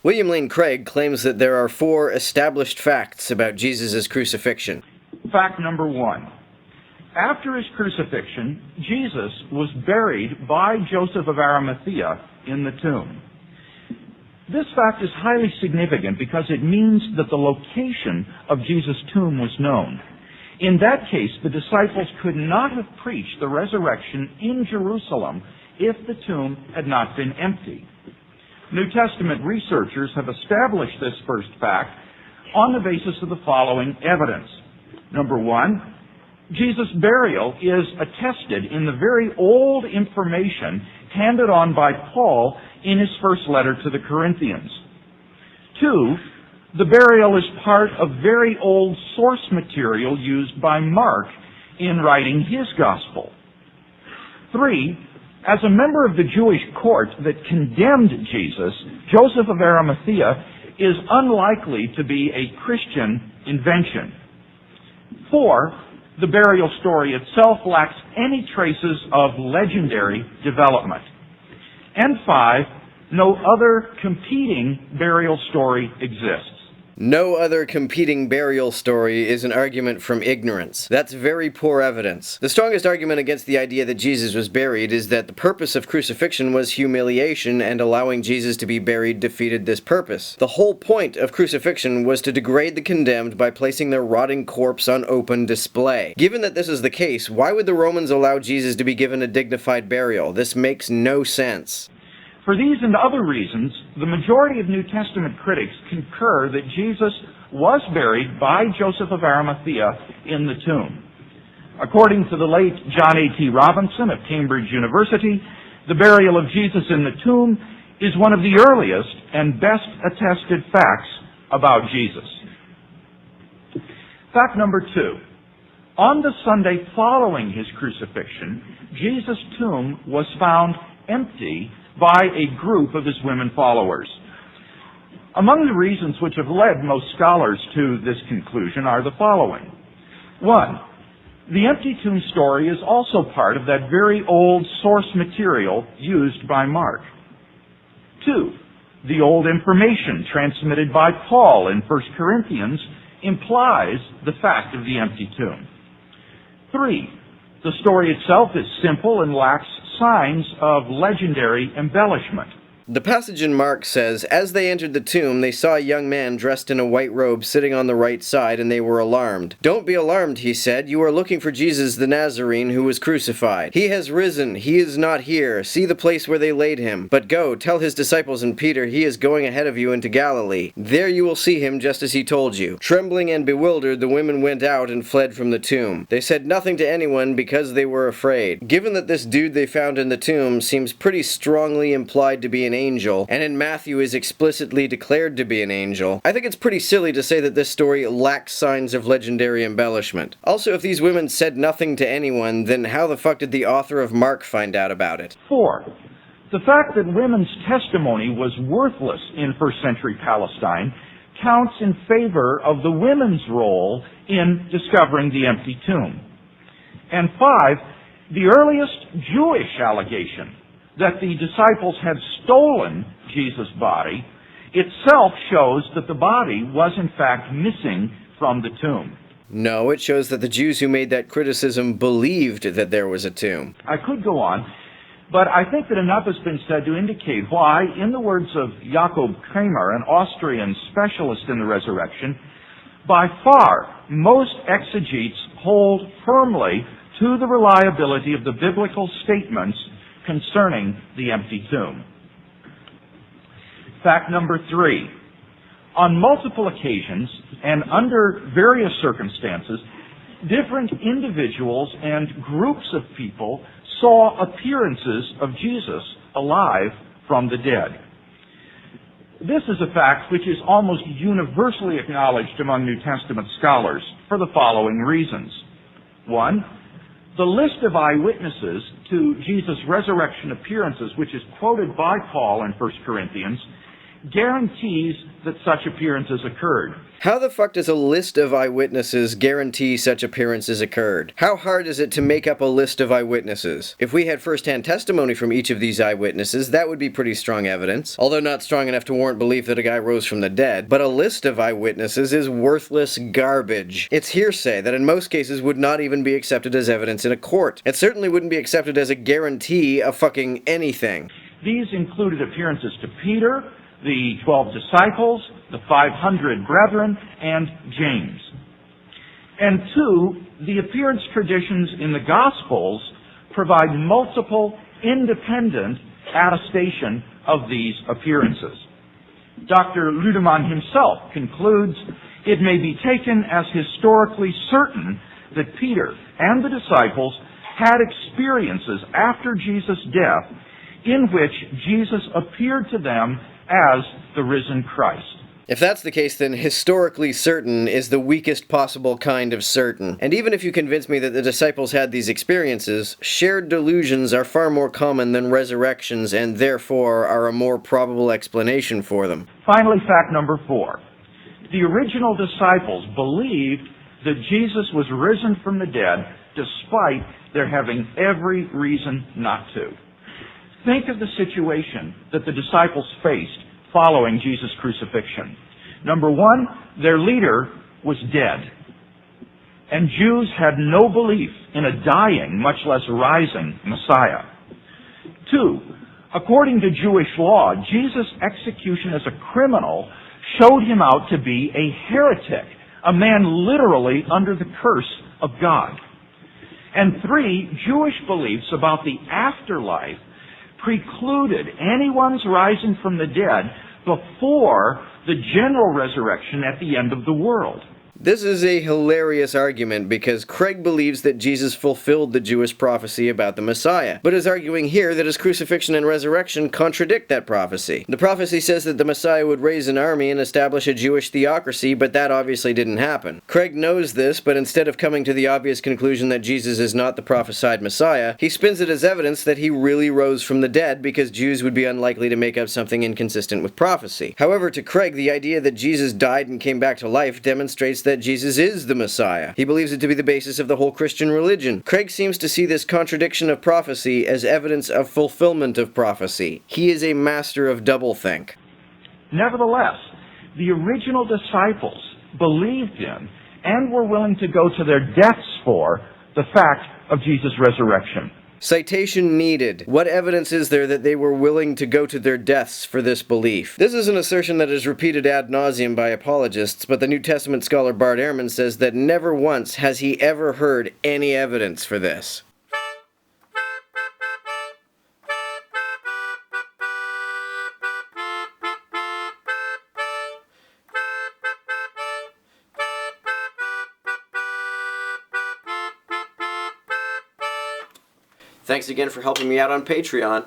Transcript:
William Lane Craig claims that there are 4 established facts about Jesus' crucifixion. Fact number 1. After his crucifixion, Jesus was buried by Joseph of Arimathea in the tomb. This fact is highly significant because it means that the location of Jesus' tomb was known. In that case, the disciples could not have preached the resurrection in Jerusalem if the tomb had not been empty. New Testament researchers have established this first fact on the basis of the following evidence. Number 1, Jesus' burial is attested in the very old information handed on by Paul in his first letter to the Corinthians. 2, the burial is part of very old source material used by Mark in writing his gospel. 3, as a member of the Jewish court that condemned Jesus, Joseph of Arimathea is unlikely to be a Christian invention. 4, the burial story itself lacks any traces of legendary development. And 5, no other competing burial story exists. No other competing burial story is an argument from ignorance. That's very poor evidence. The strongest argument against the idea that Jesus was buried is that the purpose of crucifixion was humiliation, and allowing Jesus to be buried defeated this purpose. The whole point of crucifixion was to degrade the condemned by placing their rotting corpse on open display. Given that this is the case, why would the Romans allow Jesus to be given a dignified burial? This makes no sense. For these and other reasons, the majority of New Testament critics concur that Jesus was buried by Joseph of Arimathea in the tomb. According to the late John A.T. Robinson of Cambridge University, the burial of Jesus in the tomb is one of the earliest and best attested facts about Jesus. Fact number 2. On the Sunday following his crucifixion, Jesus' tomb was found empty by a group of his women followers. Among the reasons which have led most scholars to this conclusion are the following. 1. The empty tomb story is also part of that very old source material used by Mark. 2. The old information transmitted by Paul in 1 Corinthians implies the fact of the empty tomb. 3. The story itself is simple and lacks signs of legendary embellishment. The passage in Mark says, "As they entered the tomb, they saw a young man dressed in a white robe sitting on the right side, and they were alarmed. 'Don't be alarmed,' he said. 'You are looking for Jesus the Nazarene who was crucified. He has risen. He is not here. See the place where they laid him. But go, tell his disciples and Peter, he is going ahead of you into Galilee. There you will see him just as he told you.' Trembling and bewildered, the women went out and fled from the tomb. They said nothing to anyone because they were afraid." Given that this dude they found in the tomb seems pretty strongly implied to be an angel, and in Matthew is explicitly declared to be an angel, I think it's pretty silly to say that this story lacks signs of legendary embellishment. Also, if these women said nothing to anyone, then how the fuck did the author of Mark find out about it? 4. The fact that women's testimony was worthless in first century Palestine counts in favor of the women's role in discovering the empty tomb. And 5, the earliest Jewish allegation that the disciples had stolen Jesus' body itself shows that the body was in fact missing from the tomb. No, it shows that the Jews who made that criticism believed that there was a tomb. I could go on, but I think that enough has been said to indicate why, in the words of Jakob Kramer, an Austrian specialist in the resurrection, by far most exegetes hold firmly to the reliability of the biblical statements concerning the empty tomb. Fact number 3. On multiple occasions and under various circumstances, different individuals and groups of people saw appearances of Jesus alive from the dead. This is a fact which is almost universally acknowledged among New Testament scholars for the following reasons. 1. The list of eyewitnesses to Jesus' resurrection appearances, which is quoted by Paul in 1 Corinthians, guarantees that such appearances occurred. How the fuck does a list of eyewitnesses guarantee such appearances occurred? How hard is it to make up a list of eyewitnesses? If we had first-hand testimony from each of these eyewitnesses, that would be pretty strong evidence, although not strong enough to warrant belief that a guy rose from the dead. But a list of eyewitnesses is worthless garbage. It's hearsay that in most cases would not even be accepted as evidence in a court. It certainly wouldn't be accepted as a guarantee of fucking anything. These included appearances to Peter, the 12 disciples, the 500 brethren, and James. And two, the appearance traditions in the Gospels provide multiple independent attestation of these appearances. Dr. Ludemann himself concludes, it may be taken as historically certain that Peter and the disciples had experiences after Jesus' death in which Jesus appeared to them as the risen Christ. If that's the case, then historically certain is the weakest possible kind of certain. And even if you convince me that the disciples had these experiences, shared delusions are far more common than resurrections and therefore are a more probable explanation for them. Finally, fact number 4. The original disciples believed that Jesus was risen from the dead despite their having every reason not to. Think of the situation that the disciples faced following Jesus' crucifixion. Number 1, their leader was dead. And Jews had no belief in a dying, much less rising, Messiah. 2, according to Jewish law, Jesus' execution as a criminal showed him out to be a heretic, a man literally under the curse of God. And 3, Jewish beliefs about the afterlife precluded anyone's rising from the dead before the general resurrection at the end of the world. This is a hilarious argument because Craig believes that Jesus fulfilled the Jewish prophecy about the Messiah, but is arguing here that his crucifixion and resurrection contradict that prophecy. The prophecy says that the Messiah would raise an army and establish a Jewish theocracy, but that obviously didn't happen. Craig knows this, but instead of coming to the obvious conclusion that Jesus is not the prophesied Messiah, he spins it as evidence that he really rose from the dead because Jews would be unlikely to make up something inconsistent with prophecy. However, to Craig, the idea that Jesus died and came back to life demonstrates that Jesus is the Messiah. He believes it to be the basis of the whole Christian religion. Craig seems to see this contradiction of prophecy as evidence of fulfillment of prophecy. He is a master of doublethink. Nevertheless, the original disciples believed in and were willing to go to their deaths for the fact of Jesus' resurrection. Citation needed. What evidence is there that they were willing to go to their deaths for this belief? This is an assertion that is repeated ad nauseum by apologists, but the New Testament scholar Bart Ehrman says that never once has he ever heard any evidence for this. Thanks again for helping me out on Patreon.